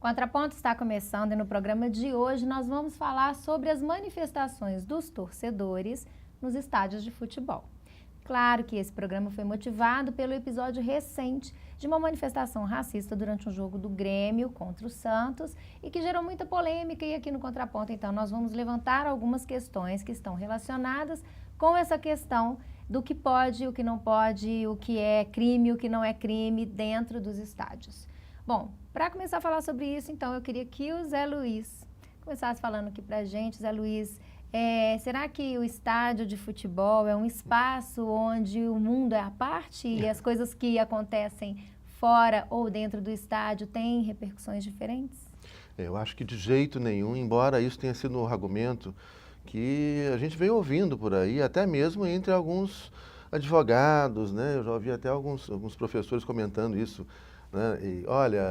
Contraponto está começando e no programa de hoje nós vamos falar sobre as manifestações dos torcedores nos estádios de futebol. Claro que esse programa foi motivado pelo episódio recente de uma manifestação racista durante um jogo do Grêmio contra o Santos e que gerou muita polêmica, e aqui no Contraponto, então, nós vamos levantar algumas questões que estão relacionadas com essa questão do que pode, o que não pode, o que é crime, o que não é crime dentro dos estádios. Bom, para começar a falar sobre isso, então, eu queria que o Zé Luiz começasse falando aqui pra gente. Zé Luiz, será que o estádio de futebol é um espaço onde o mundo é à parte e as coisas que acontecem fora ou dentro do estádio têm repercussões diferentes? Eu acho que de jeito nenhum, embora isso tenha sido um argumento que a gente vem ouvindo por aí, até mesmo entre alguns advogados, né? Eu já ouvi até alguns professores comentando isso, né? E, olha,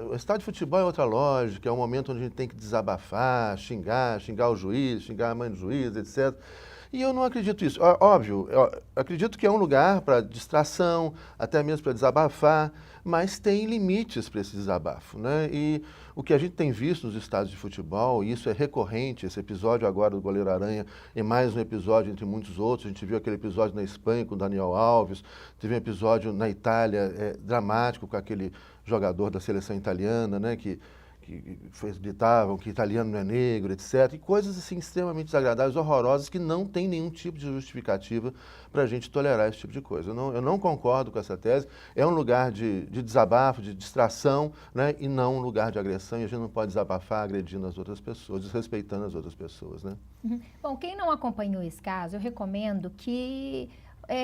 o estádio de futebol é outra lógica, é um momento onde a gente tem que desabafar, xingar o juiz, xingar a mãe do juiz, etc. E eu não acredito nisso. Óbvio, eu acredito que é um lugar para distração, até mesmo para desabafar, mas tem limites para esse desabafo, né? E o que a gente tem visto nos estádios de futebol, e isso é recorrente, esse episódio agora do goleiro Aranha é mais um episódio entre muitos outros. A gente viu aquele episódio na Espanha com o Daniel Alves, teve um episódio na Itália dramático com aquele jogador da seleção italiana, né, que gritavam que italiano não é negro, etc. E coisas assim extremamente desagradáveis, horrorosas, que não tem nenhum tipo de justificativa para a gente tolerar esse tipo de coisa. Eu não concordo com essa tese. É um lugar de desabafo, de distração, né, e não um lugar de agressão. E a gente não pode desabafar agredindo as outras pessoas, desrespeitando as outras pessoas, né? Uhum. Bom, quem não acompanhou esse caso, eu recomendo que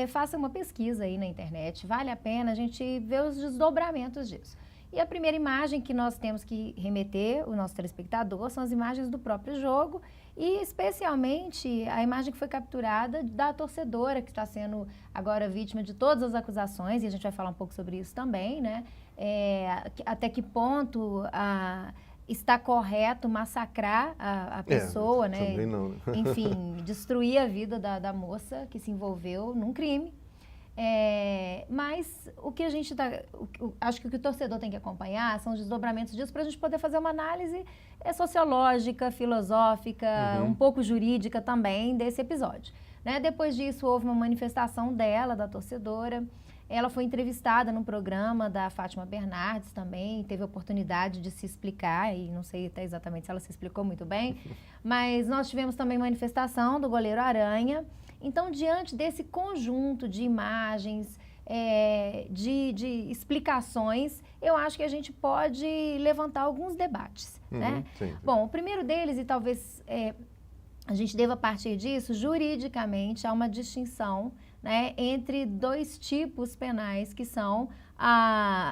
faça uma pesquisa aí na internet. Vale a pena a gente ver os desdobramentos disso. E a primeira imagem que nós temos que remeter, o nosso telespectador, são as imagens do próprio jogo e especialmente a imagem que foi capturada da torcedora, que está sendo agora vítima de todas as acusações, e a gente vai falar um pouco sobre isso também, né? Até que ponto está correto massacrar a pessoa, né? Também não, né? Enfim, destruir a vida da moça que se envolveu num crime. Mas o que a gente acho que o que o torcedor tem que acompanhar são os desdobramentos disso para a gente poder fazer uma análise sociológica, filosófica, um pouco jurídica também desse episódio, né? Depois disso houve uma manifestação da torcedora. Ela foi entrevistada num programa da Fátima Bernardes também, teve a oportunidade de se explicar, e não sei até exatamente se ela se explicou muito bem, mas nós tivemos também manifestação do goleiro Aranha. Então, diante desse conjunto de imagens, de explicações, eu acho que a gente pode levantar alguns debates, né? Sim. Bom, o primeiro deles, e talvez a gente deva partir disso, juridicamente há uma distinção, né, entre dois tipos penais, que são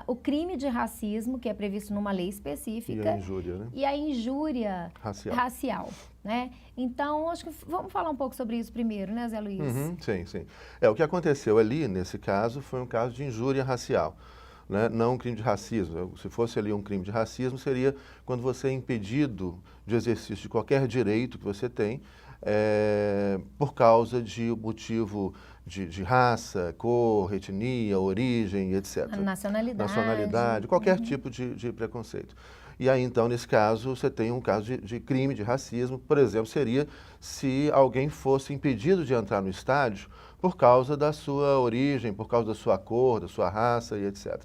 o crime de racismo, que é previsto numa lei específica, e a injúria, né? E a injúria racial, né? Então, acho que vamos falar um pouco sobre isso primeiro, né, Zé Luiz? Sim. O que aconteceu ali, nesse caso, foi um caso de injúria racial, né? Não um crime de racismo. Se fosse ali um crime de racismo, seria quando você é impedido de exercício de qualquer direito que você tem, por causa de motivo de raça, cor, etnia, origem, etc. Nacionalidade. Qualquer tipo de preconceito. E aí, então, nesse caso, você tem um caso de crime de racismo. Por exemplo, seria se alguém fosse impedido de entrar no estádio por causa da sua origem, por causa da sua cor, da sua raça e etc.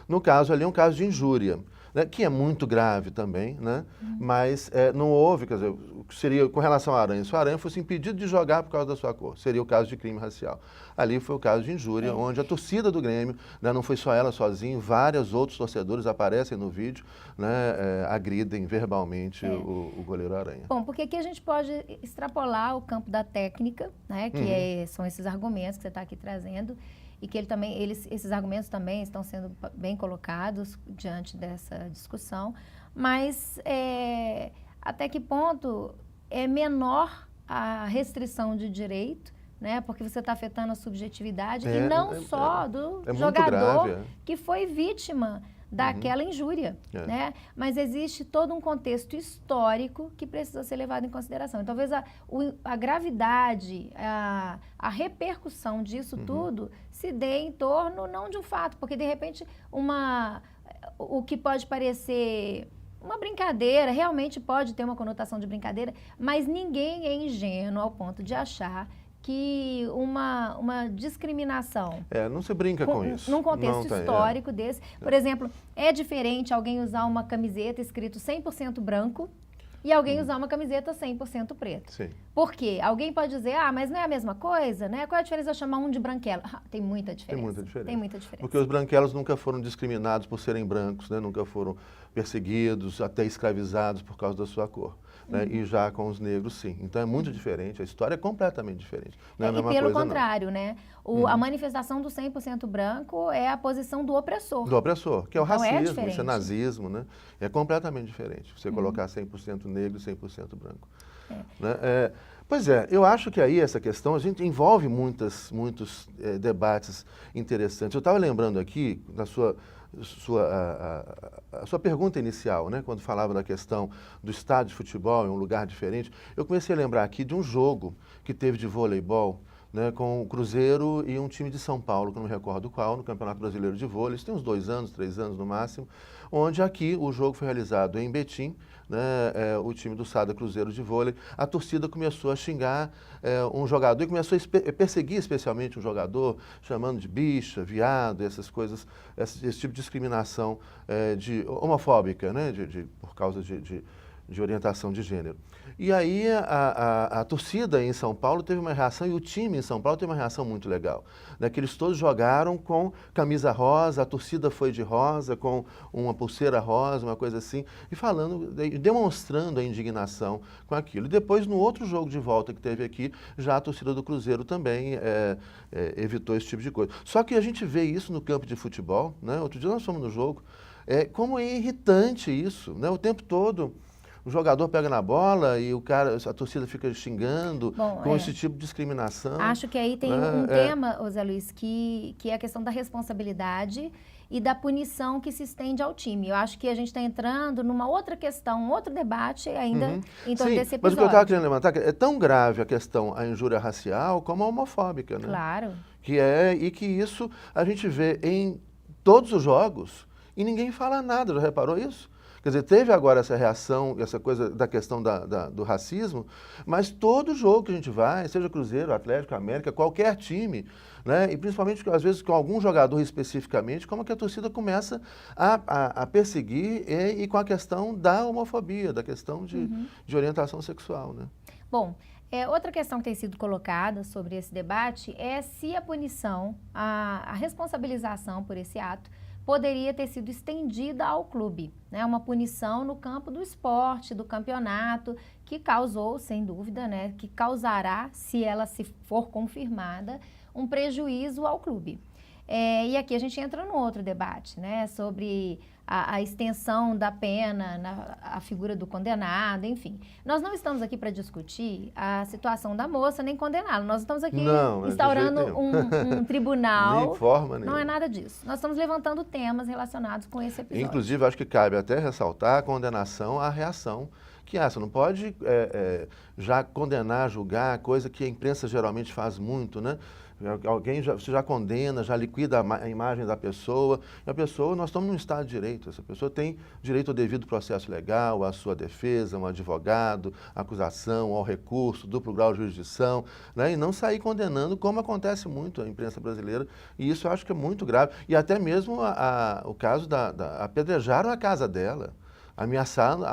No caso ali, é um caso de injúria, né, que é muito grave também, né? Mas não houve, quer dizer, seria com relação à Aranha, se a Aranha fosse impedido de jogar por causa da sua cor, seria o caso de crime racial. Ali foi o caso de injúria, onde a torcida do Grêmio, né, não foi só ela sozinha, vários outros torcedores aparecem no vídeo, né, agridem verbalmente o goleiro Aranha. Bom, porque aqui a gente pode extrapolar o campo da técnica, né, que são esses argumentos que você está aqui trazendo, e que esses argumentos também estão sendo bem colocados diante dessa discussão, mas até que ponto é menor a restrição de direito, né? Porque você está afetando a subjetividade e não só do jogador que foi vítima daquela injúria, né? Mas existe todo um contexto histórico que precisa ser levado em consideração. E talvez a gravidade, a repercussão disso tudo se dê em torno não de um fato, porque de repente o que pode parecer uma brincadeira, realmente pode ter uma conotação de brincadeira, mas ninguém é ingênuo ao ponto de achar que uma discriminação Não se brinca com isso. num contexto Não tem, histórico desse, por exemplo, é diferente alguém usar uma camiseta escrito 100% branco e alguém usar uma camiseta 100% preto. Sim. Por quê? Alguém pode dizer, mas não é a mesma coisa, né? Qual é a diferença de eu chamar um de branquelo? Tem muita diferença. Tem muita diferença. Tem muita diferença. Porque os branquelos nunca foram discriminados por serem brancos, né? Nunca foram perseguidos, até escravizados por causa da sua cor. Né? E já com os negros, sim. Então é muito diferente, a história é completamente diferente. Não é a mesma e pelo coisa, contrário, não. né? A manifestação do 100% branco é a posição do opressor. Do opressor, que é o Então, racismo, isso é nazismo, né? É completamente diferente, você colocar 100% negro e 100% branco. Né? Pois é, eu acho que aí essa questão, a gente envolve muitos debates interessantes. Eu estava lembrando aqui, na a sua pergunta inicial, né, quando falava da questão do estádio de futebol em um lugar diferente, eu comecei a lembrar aqui de um jogo que teve de voleibol, né, com o Cruzeiro e um time de São Paulo, que eu não me recordo qual, no Campeonato Brasileiro de Vôlei, isso tem uns 2 anos, 3 anos no máximo, onde aqui o jogo foi realizado em Betim, né, o time do Sada Cruzeiro de Vôlei, a torcida começou a xingar um jogador e começou a perseguir especialmente um jogador, chamando de bicha, viado, essas coisas, esse tipo de discriminação homofóbica, né, por causa de orientação de gênero. E aí a torcida em São Paulo teve uma reação, e o time em São Paulo teve uma reação muito legal, né, que eles todos jogaram com camisa rosa, a torcida foi de rosa, com uma pulseira rosa, uma coisa assim, e falando, demonstrando a indignação com aquilo. E depois, no outro jogo de volta que teve aqui, já a torcida do Cruzeiro também evitou esse tipo de coisa. Só que a gente vê isso no campo de futebol, né? Outro dia nós fomos no jogo, como é irritante isso, né? O tempo todo. O jogador pega na bola e a torcida fica xingando com esse tipo de discriminação. Acho que aí tem um tema, Zé Luiz, que é a questão da responsabilidade e da punição que se estende ao time. Eu acho que a gente está entrando numa outra questão, um outro debate ainda em torno desse episódio. Mas o que eu estava querendo levantar é tão grave a questão, a injúria racial, como a homofóbica, né? Claro. E que isso a gente vê em todos os jogos e ninguém fala nada, já reparou isso? Quer dizer, teve agora essa reação, essa coisa da questão do racismo, mas todo jogo que a gente vai, seja Cruzeiro, Atlético, América, qualquer time, né, e principalmente, às vezes, com algum jogador especificamente, como que a torcida começa a perseguir e com a questão da homofobia, da questão de orientação sexual. Né? Bom, outra questão que tem sido colocada sobre esse debate é se a punição, a responsabilização por esse ato, poderia ter sido estendida ao clube, né? Uma punição no campo do esporte, do campeonato, que causou, sem dúvida, né? Que causará, se ela se for confirmada, um prejuízo ao clube. E aqui a gente entra num outro debate, né? Sobre a extensão da pena, a figura do condenado, enfim. Nós não estamos aqui para discutir a situação da moça, nem condená-la. Nós estamos aqui instaurando um tribunal. Nem forma, não é nada disso. Nós estamos levantando temas relacionados com esse episódio. Inclusive, acho que cabe até ressaltar a condenação à reação, que você não pode já condenar, julgar, coisa que a imprensa geralmente faz muito, né? Você já condena, já liquida a imagem da pessoa. E a pessoa, nós estamos num Estado de Direito. Essa pessoa tem direito ao devido processo legal, à sua defesa, um advogado, acusação, ao recurso, duplo grau de jurisdição, né? E não sair condenando, como acontece muito na imprensa brasileira. E isso eu acho que é muito grave. E até mesmo o caso apedrejaram a casa dela, ameaçando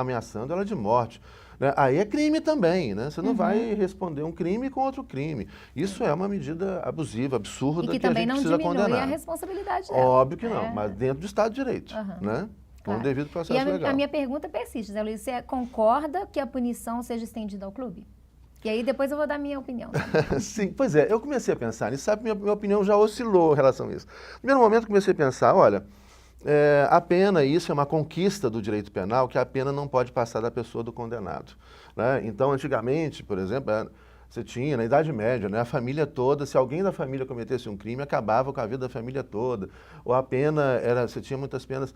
ela de morte. Né? Aí é crime também, né? Você não vai responder um crime com outro crime. Isso é uma medida abusiva, absurda, que a gente precisa condenar. E que também não diminui a responsabilidade dela. Óbvio que não, mas dentro do Estado de Direito, né? Com o devido processo legal. A minha pergunta persiste, Zé Luiz, você concorda que a punição seja estendida ao clube? E aí depois eu vou dar minha opinião. Sim, pois é, eu comecei a pensar nisso, sabe, minha opinião já oscilou em relação a isso. No primeiro momento comecei a pensar, olha, a pena, isso é uma conquista do direito penal, que a pena não pode passar da pessoa do condenado. Né? Então, antigamente, por exemplo, você tinha, na Idade Média, né, a família toda, se alguém da família cometesse um crime, acabava com a vida da família toda. Ou a pena você tinha muitas penas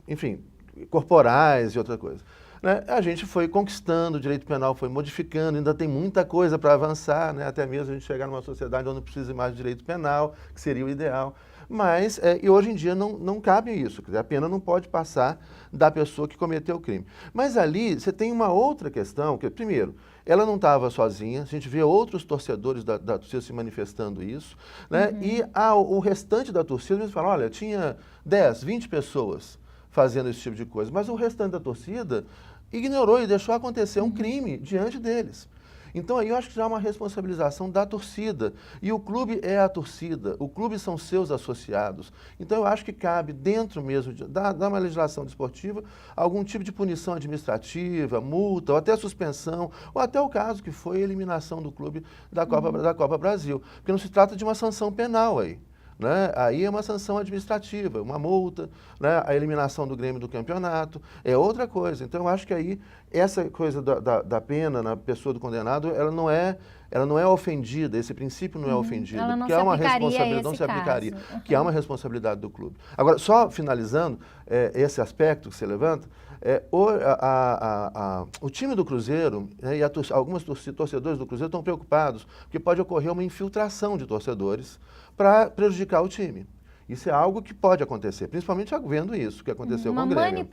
enfim, corporais e outra coisa. né, a gente foi conquistando, o direito penal foi modificando, ainda tem muita coisa para avançar, né, até mesmo a gente chegar numa sociedade onde não precisa mais de direito penal, que seria o ideal. Mas, e hoje em dia não cabe isso, quer dizer, a pena não pode passar da pessoa que cometeu o crime. Mas ali você tem uma outra questão, que primeiro, ela não estava sozinha, a gente vê outros torcedores da torcida se manifestando isso, né? E o restante da torcida, eles falam, olha, tinha 10, 20 pessoas fazendo esse tipo de coisa, mas o restante da torcida ignorou e deixou acontecer um crime diante deles. Então aí eu acho que já é uma responsabilização da torcida. E o clube é a torcida, o clube são seus associados. Então eu acho que cabe dentro mesmo da uma legislação desportiva algum tipo de punição administrativa, multa, ou até suspensão, ou até o caso que foi a eliminação do clube da Copa Brasil. Porque não se trata de uma sanção penal aí. Né? Aí é uma sanção administrativa, uma multa, né? A eliminação do Grêmio do campeonato, é outra coisa. Então eu acho que aí essa coisa da pena na pessoa do condenado, ela não é ofendida, esse princípio não é ofendido, porque há uma responsabilidade, não se aplicaria, que há uma responsabilidade do clube. Agora, só finalizando esse aspecto que você levanta, o time do Cruzeiro, né, e alguns torcedores do Cruzeiro estão preocupados, porque pode ocorrer uma infiltração de torcedores para prejudicar o time. Isso é algo que pode acontecer, principalmente vendo isso que aconteceu com o Grêmio.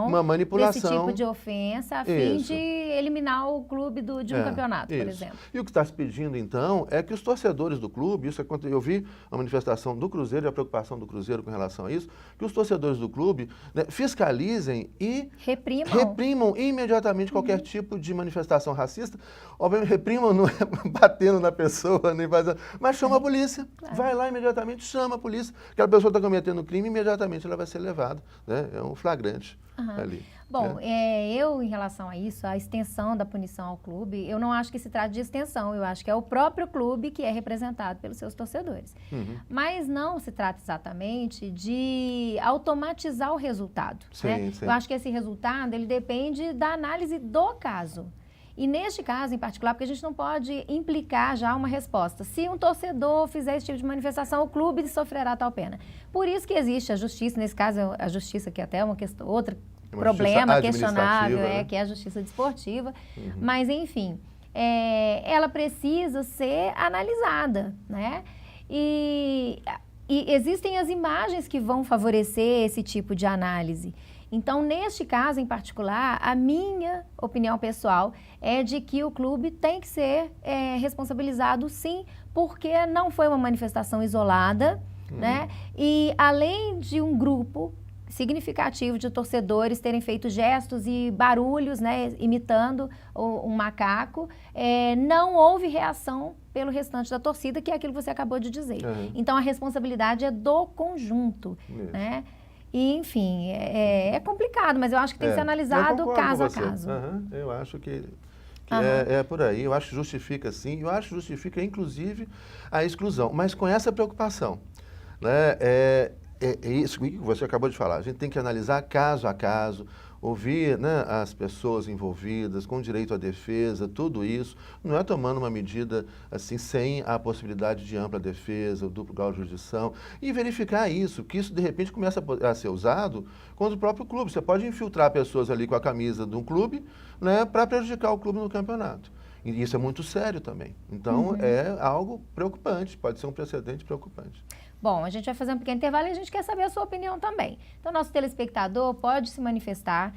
Uma manipulação desse tipo de ofensa a fim de eliminar o clube de um campeonato, por exemplo. E o que está se pedindo, então, é que os torcedores do clube, eu vi a manifestação do Cruzeiro e a preocupação do Cruzeiro com relação a isso, que os torcedores do clube, né, fiscalizem e reprimam imediatamente qualquer tipo de manifestação racista. Obviamente, reprimam não é batendo na pessoa, nem fazendo, mas chama a polícia. Claro. Vai lá imediatamente, chama a polícia. Aquela pessoa está cometendo crime, imediatamente ela vai ser levada, né? É um flagrante ali. Bom, eu, em relação a isso, a extensão da punição ao clube, eu não acho que se trata de extensão, eu acho que é o próprio clube que é representado pelos seus torcedores. Mas não se trata exatamente de automatizar o resultado. Sim, né? sim. Eu acho que esse resultado, ele depende da análise do caso. E neste caso em particular, porque a gente não pode implicar já uma resposta. Se um torcedor fizer esse tipo de manifestação, o clube sofrerá tal pena. Por isso que existe a justiça, nesse caso a justiça que até é uma questão, outro problema questionável, né? Que é a justiça desportiva. Mas enfim, ela precisa ser analisada, né? E existem as imagens que vão favorecer esse tipo de análise. Então, neste caso em particular, a minha opinião pessoal é de que o clube tem que ser responsabilizado, sim, porque não foi uma manifestação isolada, né? E além de um grupo significativo de torcedores terem feito gestos e barulhos, né, imitando um macaco, não houve reação pelo restante da torcida, que é aquilo que você acabou de dizer. Então, a responsabilidade é do conjunto, né? E, enfim, é complicado, mas eu acho que tem que ser analisado caso a caso. Eu acho que é por aí. Eu acho que justifica, sim. Eu acho que justifica, inclusive, a exclusão. Mas com essa preocupação, né? É isso que você acabou de falar. A gente tem que analisar caso a caso, ouvir, né, as pessoas envolvidas, com direito à defesa, tudo isso. Não é tomando uma medida assim, sem a possibilidade de ampla defesa, duplo grau de jurisdição, e verificar isso, que isso de repente começa a ser usado contra o próprio clube. Você pode infiltrar pessoas ali com a camisa de um clube, né, para prejudicar o clube no campeonato. E isso é muito sério também. Então, é algo preocupante, pode ser um precedente preocupante. Bom, a gente vai fazer um pequeno intervalo e a gente quer saber a sua opinião também. Então, nosso telespectador pode se manifestar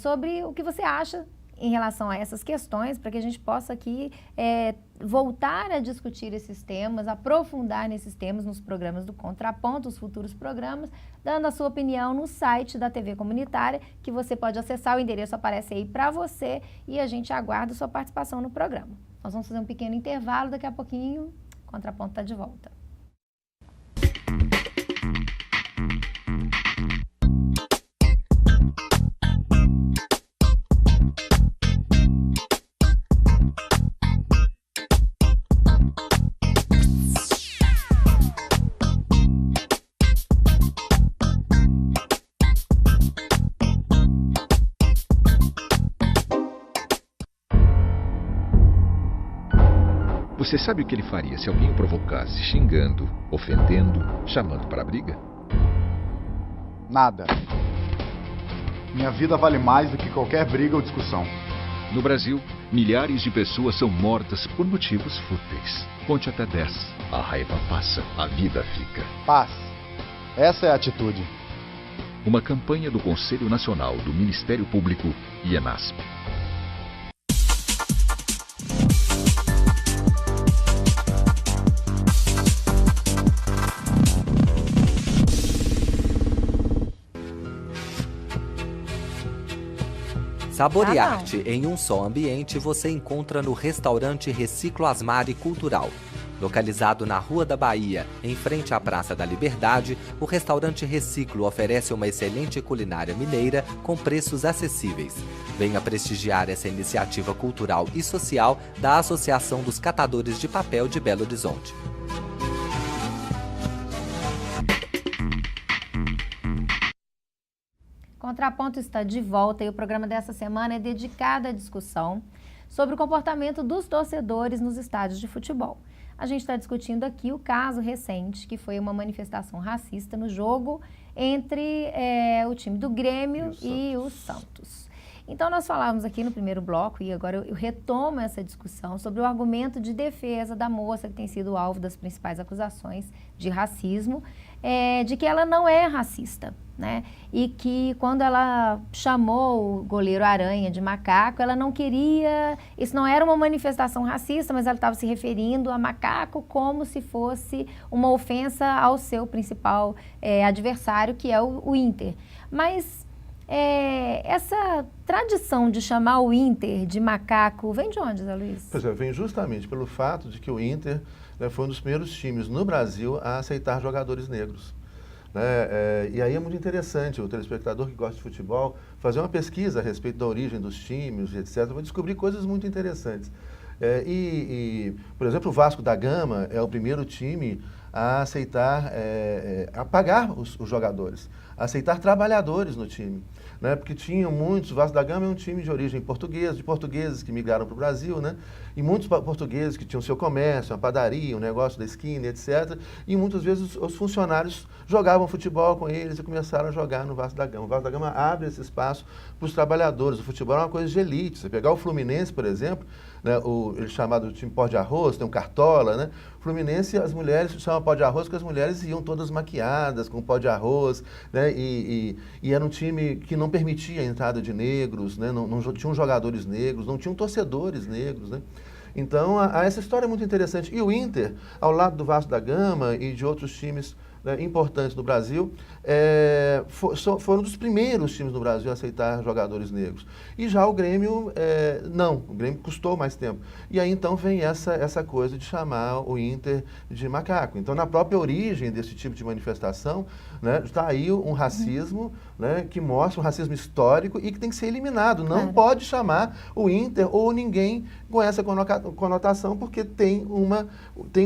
sobre o que você acha em relação a essas questões, para que a gente possa aqui voltar a discutir esses temas, aprofundar nesses temas nos programas do Contraponto, os futuros programas, dando a sua opinião no site da TV Comunitária, que você pode acessar, o endereço aparece aí para você e a gente aguarda a sua participação no programa. Nós vamos fazer um pequeno intervalo, daqui a pouquinho o Contraponto está de volta. Você sabe o que ele faria se alguém o provocasse, xingando, ofendendo, chamando para a briga? Nada. Minha vida vale mais do que qualquer briga ou discussão. No Brasil, milhares de pessoas são mortas por motivos fúteis. Conte até 10. A raiva passa, a vida fica. Paz. Essa é a atitude. Uma campanha do Conselho Nacional do Ministério Público e ENASP. Saborear-te em um só ambiente você encontra no restaurante Reciclo Asmari Cultural. Localizado na Rua da Bahia, em frente à Praça da Liberdade, o restaurante Reciclo oferece uma excelente culinária mineira com preços acessíveis. Venha prestigiar essa iniciativa cultural e social da Associação dos Catadores de Papel de Belo Horizonte. Contraponto está de volta e o programa dessa semana é dedicado à discussão sobre o comportamento dos torcedores nos estádios de futebol. A gente está discutindo aqui o caso recente, que foi uma manifestação racista no jogo entre o time do Grêmio e o Santos. Então, nós falávamos aqui no primeiro bloco, e agora eu retomo essa discussão sobre o argumento de defesa da moça que tem sido alvo das principais acusações de racismo, de que ela não é racista, né? E que quando ela chamou o goleiro Aranha de macaco, ela não queria... Isso não era uma manifestação racista, mas ela estava se referindo a macaco como se fosse uma ofensa ao seu principal adversário, que é o Inter. Mas... essa tradição de chamar o Inter de macaco vem de onde, Zé Luiz? Pois é, vem justamente pelo fato de que o Inter foi um dos primeiros times no Brasil a aceitar jogadores negros. E aí é muito interessante o telespectador que gosta de futebol fazer uma pesquisa a respeito da origem dos times, etc. Vai descobrir coisas muito interessantes. Por exemplo, o Vasco da Gama é o primeiro time a aceitar, a pagar os jogadores, a aceitar trabalhadores no time, né? Porque tinham muitos, o Vasco da Gama é um time de origem portuguesa, de portugueses que migraram para o Brasil, né? E muitos portugueses que tinham seu comércio, uma padaria, um negócio da esquina, etc. E muitas vezes os funcionários jogavam futebol com eles e começaram a jogar no Vasco da Gama. O Vasco da Gama abre esse espaço para os trabalhadores. O futebol é uma coisa de elite. Você pegar o Fluminense, por exemplo, né, ele chamado time pó de arroz, tem um cartola, né? Fluminense, as mulheres chamam pó de arroz porque as mulheres iam todas maquiadas com pó de arroz, né? E era um time que não permitia a entrada de negros, né? Não tinham jogadores negros, não tinham torcedores negros, né? Então, essa história é muito interessante. E o Inter, ao lado do Vasco da Gama e de outros times, né, importantes do Brasil, foram um dos primeiros times no Brasil a aceitar jogadores negros. E já o Grêmio, não, o Grêmio custou mais tempo. E aí então vem essa coisa de chamar o Inter de macaco. Então, na própria origem desse tipo de manifestação, né, está aí um racismo, né, que mostra um racismo histórico e que tem que ser eliminado. Não pode chamar o Inter ou ninguém com essa conotação, porque tem uma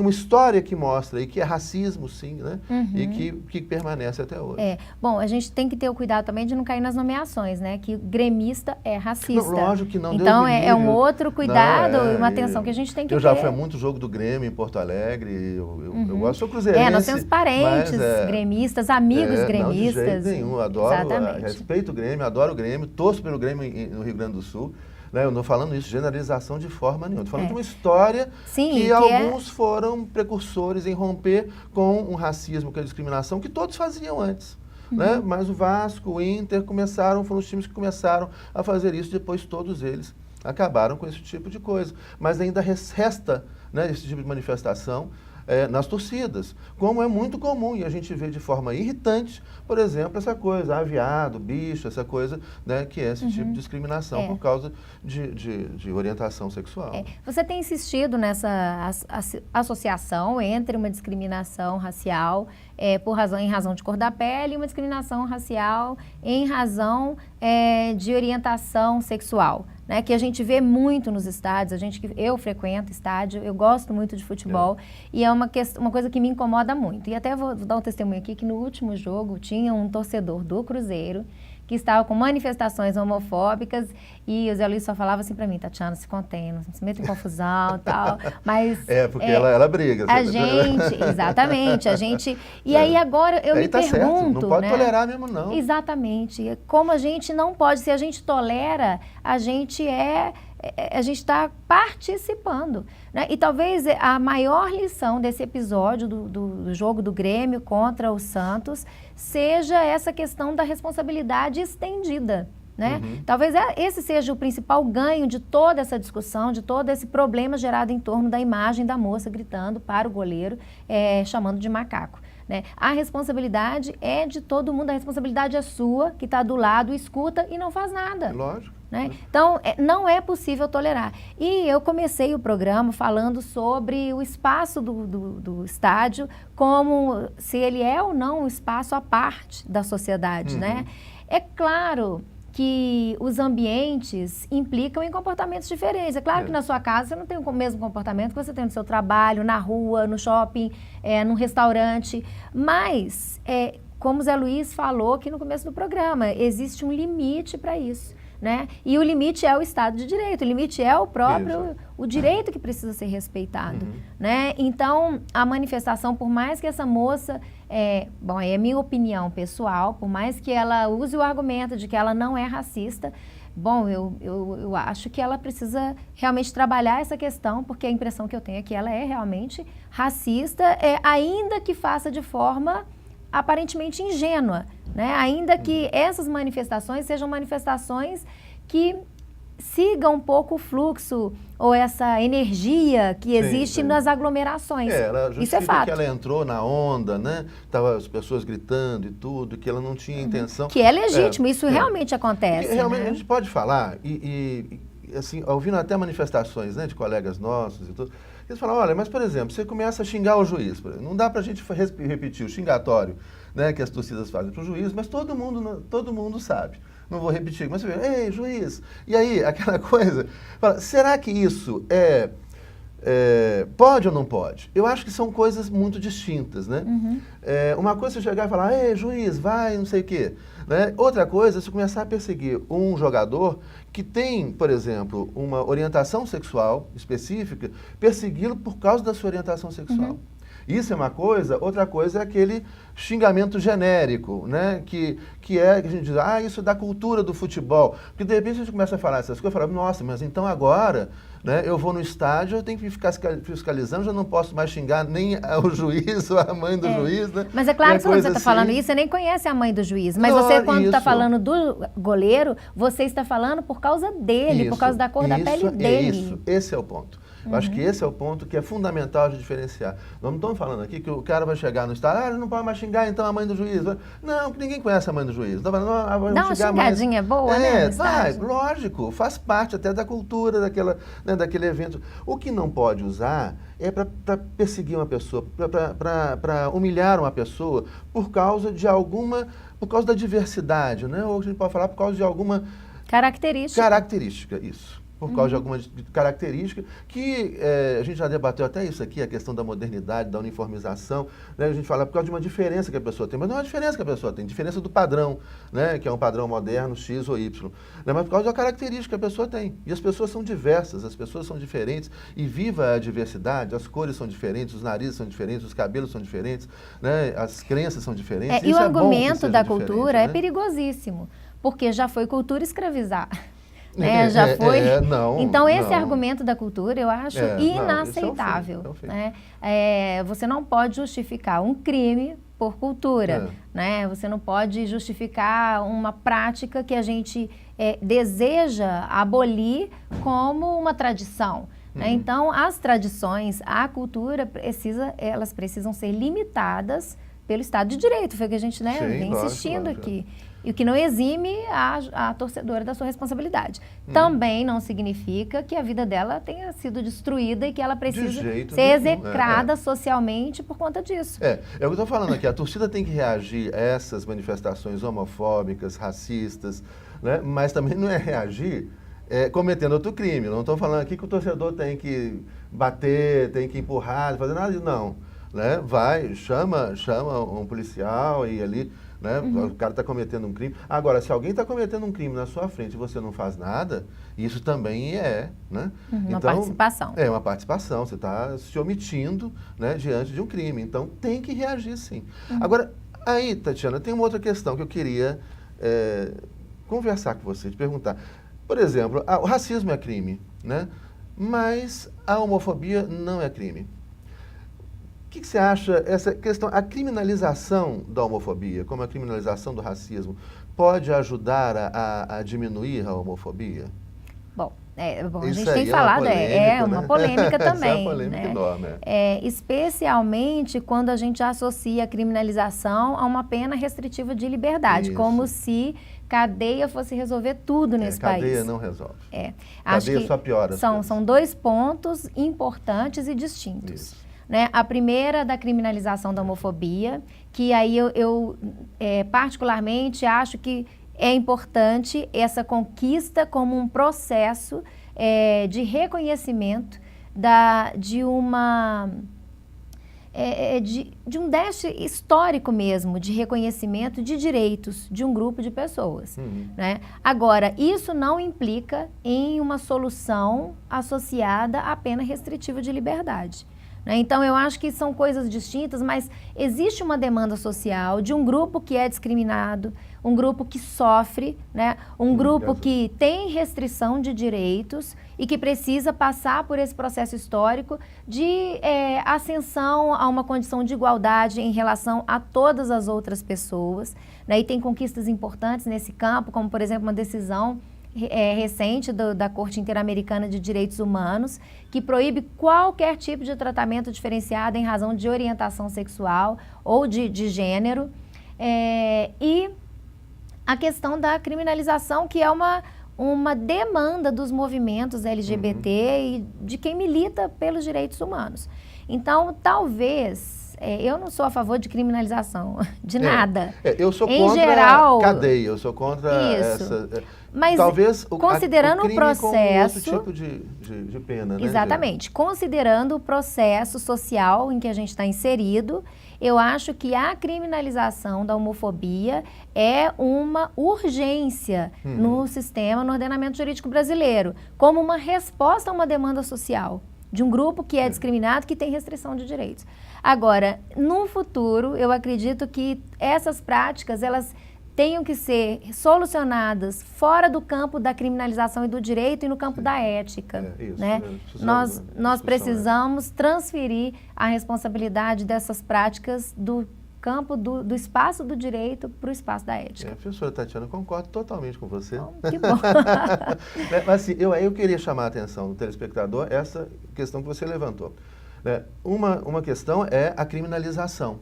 história que mostra e que é racismo, sim, né? E que permanece até hoje. Bom, a gente tem que ter o cuidado também de não cair nas nomeações, né? Que gremista é racista. Não, lógico que não. Então é um outro cuidado e uma atenção que a gente tem que ter. Eu já fui a muito jogo do Grêmio em Porto Alegre, eu gosto, sou cruzeirense. Nós temos parentes gremistas, amigos gremistas. Não, de jeito nenhum, adoro, respeito o Grêmio, adoro o Grêmio, torço pelo Grêmio no Rio Grande do Sul. Né? Eu não estou falando isso, generalização de forma nenhuma. Estou falando de uma história que alguns foram precursores em romper com um racismo, com a discriminação que todos faziam antes. Né? Mas o Vasco, o Inter foram os times que começaram a fazer isso, depois todos eles acabaram com esse tipo de coisa. Mas ainda resta, né, esse tipo de manifestação nas torcidas, como é muito comum, e a gente vê de forma irritante, por exemplo, essa coisa, viado, bicho, essa coisa, né, que é esse tipo de discriminação por causa de orientação sexual. Você tem insistido nessa associação entre uma discriminação racial em razão de cor da pele e uma discriminação racial em razão de orientação sexual. Né, que a gente vê muito nos estádios, eu frequento estádio, eu gosto muito de futebol e é uma coisa que me incomoda muito. E até vou dar um testemunho aqui que no último jogo tinha um torcedor do Cruzeiro que estava com manifestações homofóbicas e o Zé Luiz só falava assim para mim, Tatiana, se contém, não se meta em confusão e tal, mas... Porque ela briga. A gente, exatamente, a gente... E aí agora eu me pergunto, certo, não pode né? tolerar mesmo não. Exatamente, como a gente não pode, se a gente tolera, a gente está participando, né? E talvez a maior lição desse episódio do jogo do Grêmio contra o Santos seja essa questão da responsabilidade estendida, né? Talvez esse seja o principal ganho de toda essa discussão, de todo esse problema gerado em torno da imagem da moça gritando para o goleiro, chamando de macaco. Né? A responsabilidade é de todo mundo, a responsabilidade é sua, que está do lado, escuta e não faz nada. Lógico. Né? Então, não é possível tolerar. E eu comecei o programa falando sobre o espaço do estádio, como se ele é ou não um espaço à parte da sociedade. Né? É claro que os ambientes implicam em comportamentos diferentes. É claro que na sua casa você não tem o mesmo comportamento que você tem no seu trabalho, na rua, no shopping, num restaurante, mas, como o Zé Luiz falou aqui no começo do programa, existe um limite para isso. Né? E o limite é o Estado de Direito, o limite é o próprio, o direito que precisa ser respeitado. Né? Então, a manifestação, por mais que essa moça, bom, é minha opinião pessoal, por mais que ela use o argumento de que ela não é racista, bom, eu acho que ela precisa realmente trabalhar essa questão, porque a impressão que eu tenho é que ela é realmente racista, ainda que faça de forma aparentemente ingênua, né? Ainda que essas manifestações sejam manifestações que sigam um pouco o fluxo ou essa energia que existe nas aglomerações. Ela Isso é fato. Que ela entrou na onda, né? Tava as pessoas gritando e tudo, que ela não tinha intenção. Que é legítimo, isso realmente acontece. Realmente, né? a gente pode falar, assim, ouvindo até manifestações, né, de colegas nossos e tudo, eles falam, olha, mas por exemplo, você começa a xingar o juiz, não dá pra gente repetir o xingatório, né, que as torcidas fazem pro juiz, mas todo mundo sabe. Não vou repetir, mas você vê, ei, juiz, e aí, aquela coisa, fala, será que isso pode ou não pode? Eu acho que são coisas muito distintas, né? Uma coisa é você chegar e falar, ei, juiz, vai, não sei o quê. Né? Outra coisa é você começar a perseguir um jogador que tem, por exemplo, uma orientação sexual específica, persegui-lo por causa da sua orientação sexual. Isso é uma coisa, outra coisa é aquele xingamento genérico, né? Que a gente diz, isso é da cultura do futebol. Porque de repente a gente começa a falar essas coisas, fala, nossa, mas então agora, né, eu vou no estádio, eu tenho que ficar fiscalizando, já não posso mais xingar nem o juiz ou a mãe do juiz, né? Mas é claro que quando você está falando isso, você nem conhece a mãe do juiz. Mas você, quando está falando do goleiro, você está falando por causa dele, por causa da cor da pele dele. Esse é o ponto. Eu acho que esse é o ponto que é fundamental de diferenciar. Nós não estamos falando aqui que o cara vai chegar no estádio, ele não pode mais xingar então a mãe do juiz. Não, ninguém conhece a mãe do juiz. Dá uma xingadinha boa, né? Lógico, faz parte até da cultura daquele evento. O que não pode usar é para perseguir uma pessoa, para humilhar uma pessoa por causa da diversidade, né? Ou a gente pode falar por causa de alguma característica, isso. Por causa de alguma característica que a gente já debateu até isso aqui, a questão da modernidade, da uniformização, né? A gente fala por causa de uma diferença que a pessoa tem, mas não é uma diferença que a pessoa tem, diferença do padrão, né? Que é um padrão moderno, X ou Y, né? Mas por causa da característica que a pessoa tem. E as pessoas são diversas, as pessoas são diferentes, e viva a diversidade, as cores são diferentes, os narizes são diferentes, os cabelos são diferentes, né? As crenças são diferentes. E o argumento da cultura é perigosíssimo, porque já foi cultura escravizar. Já foi. Então, esse argumento da cultura eu acho inaceitável. Né? Você não pode justificar um crime por cultura. Né? Você não pode justificar uma prática que a gente deseja abolir como uma tradição. Né? Então, as tradições, a cultura, elas precisam ser limitadas pelo Estado de Direito. Foi o que a gente vem insistindo aqui. E o que não exime a torcedora da sua responsabilidade. Também não significa que a vida dela tenha sido destruída e que ela precisa ser execrada socialmente por conta disso. É o que eu estou falando aqui. A torcida tem que reagir a essas manifestações homofóbicas, racistas, né? Mas também não é reagir cometendo outro crime. Não estou falando aqui que o torcedor tem que bater, tem que empurrar, fazer nada disso, não. Né? Chama um policial e ali, né? O cara está cometendo um crime. Agora, se alguém está cometendo um crime na sua frente e você não faz nada, isso também é, né? Uma participação. É uma participação, você está se omitindo, né, diante de um crime. Então, tem que reagir sim. Agora, aí, Tatiana, tem uma outra questão que eu queria conversar com você, te perguntar. Por exemplo, o racismo é crime, né? Mas a homofobia não é crime. O que você acha, essa questão, a criminalização da homofobia, como a criminalização do racismo, pode ajudar a diminuir a homofobia? Bom, a Isso gente aí tem falado, é uma polêmica também. Essa é uma polêmica né? enorme. Especialmente quando a gente associa a criminalização a uma pena restritiva de liberdade, Isso. como se cadeia fosse resolver tudo nesse país. Cadeia não resolve. Acho Cadeia que só piora as coisas. são dois pontos importantes e distintos. Isso. Né? A primeira da criminalização da homofobia, que aí eu particularmente acho que é importante essa conquista como um processo de reconhecimento de um déficit histórico mesmo, de reconhecimento de direitos de um grupo de pessoas. Né? Agora, isso não implica em uma solução associada à pena restritiva de liberdade. Então, eu acho que são coisas distintas, mas existe uma demanda social de um grupo que é discriminado, um grupo que sofre, né? Um grupo que tem restrição de direitos e que precisa passar por esse processo histórico de ascensão a uma condição de igualdade em relação a todas as outras pessoas. Né? E tem conquistas importantes nesse campo, como, por exemplo, uma decisão recente da Corte Interamericana de Direitos Humanos, que proíbe qualquer tipo de tratamento diferenciado em razão de orientação sexual ou de gênero. E a questão da criminalização, que é uma demanda dos movimentos LGBT e de quem milita pelos direitos humanos. Então, talvez... eu não sou a favor de criminalização, de nada. Eu sou em contra geral, a cadeia, eu sou contra essa... Mas talvez considerando o processo... com outro tipo de pena, né? Exatamente. Considerando o processo social em que a gente está inserido, eu acho que a criminalização da homofobia é uma urgência no sistema, no ordenamento jurídico brasileiro, como uma resposta a uma demanda social de um grupo que é discriminado, que tem restrição de direitos. Agora, no futuro, eu acredito que essas práticas, elas tenham que ser solucionadas fora do campo da criminalização e do direito e no campo da ética. Isso, né? Nós precisamos transferir a responsabilidade dessas práticas do campo do espaço do direito para o espaço da ética. Professora Tatiana, concordo totalmente com você. Que bom. Mas assim, eu queria chamar a atenção do telespectador essa questão que você levantou. Uma questão é a criminalização.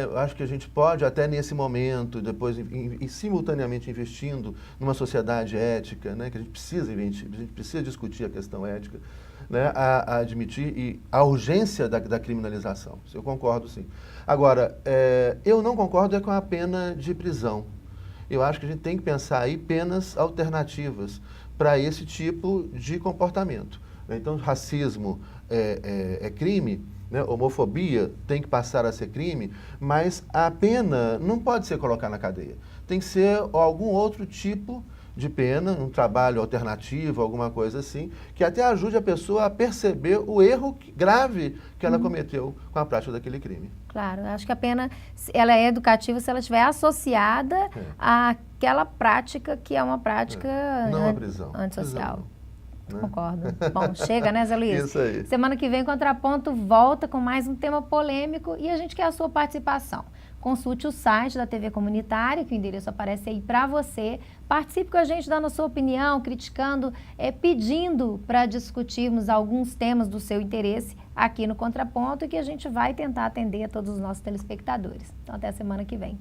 Eu acho que a gente pode, até nesse momento, depois e simultaneamente investindo numa sociedade ética, que a gente precisa discutir a questão ética, a admitir a urgência da criminalização. Isso eu concordo, sim. Agora, eu não concordo com a pena de prisão. Eu acho que a gente tem que pensar aí penas alternativas para esse tipo de comportamento. Então, racismo é crime, homofobia tem que passar a ser crime, mas a pena não pode ser colocar na cadeia. Tem que ser algum outro tipo de pena, um trabalho alternativo, alguma coisa assim, que até ajude a pessoa a perceber o erro grave que ela cometeu com a prática daquele crime. Claro, acho que a pena ela é educativa se ela estiver associada àquela prática que é uma prática não a prisão. Antissocial. Concordo. Bom, chega, né, Zé Luiz? Isso aí. Semana que vem, Contraponto volta com mais um tema polêmico e a gente quer a sua participação. Consulte o site da TV Comunitária, que o endereço aparece aí para você. Participe com a gente, dando a sua opinião, criticando, pedindo para discutirmos alguns temas do seu interesse aqui no Contraponto e que a gente vai tentar atender a todos os nossos telespectadores. Então, até a semana que vem.